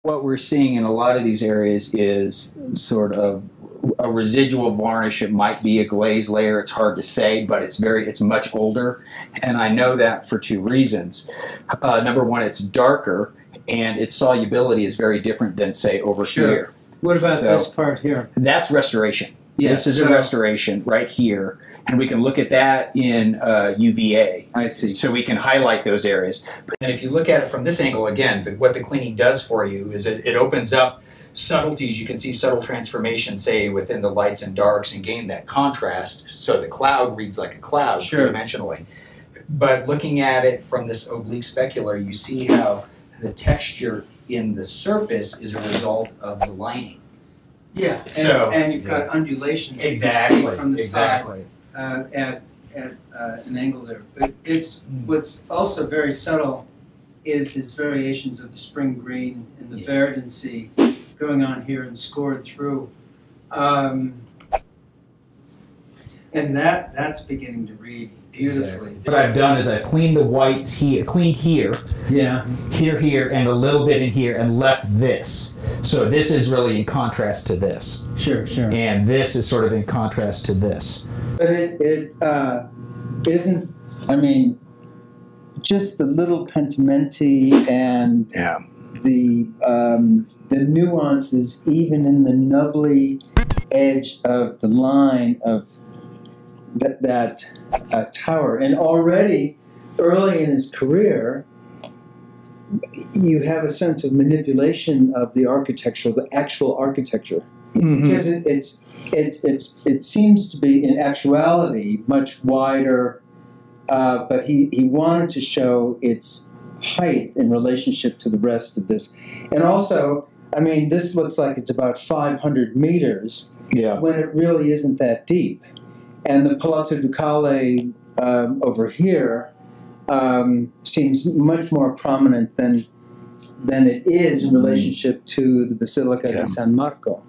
what we're seeing in a lot of these areas is sort of a residual varnish. It might be a glaze layer. It's hard to say, but it's much older. And I know that for two reasons. Number one, it's darker, and its solubility is very different than, say, over here. What about this part here? That's restoration. Yeah, this is a restoration right here. And we can look at that in UVA. I see. So we can highlight those areas. But then if you look at it from this angle, again, what the cleaning does for you is it opens up subtleties. You can see subtle transformation, say, within the lights and darks, and gain that contrast. So the cloud reads like a cloud three-dimensionally. But looking at it from this oblique specular, you see how the texture in the surface is a result of the lining. Yeah, and you've got undulations that you see from the side at an angle there. But what's also very subtle is his variations of the spring green and the verdancy going on here and scored through. And that's beginning to read beautifully. What I've done is I've cleaned the whites here, here, and a little bit in here, and left this. So this is really in contrast to this. Sure. And this is sort of in contrast to this. But it isn't, I mean, just the little pentimenti and the nuances, even in the nubbly edge of the line of that tower. And already, early in his career, you have a sense of manipulation of the architecture, the actual architecture. Because it seems to be, in actuality, much wider, but he wanted to show its height in relationship to the rest of this. And also, I mean, this looks like it's about 500 meters when it really isn't that deep. And the Palazzo Ducale over here seems much more prominent than it is in relationship to the Basilica di San Marco.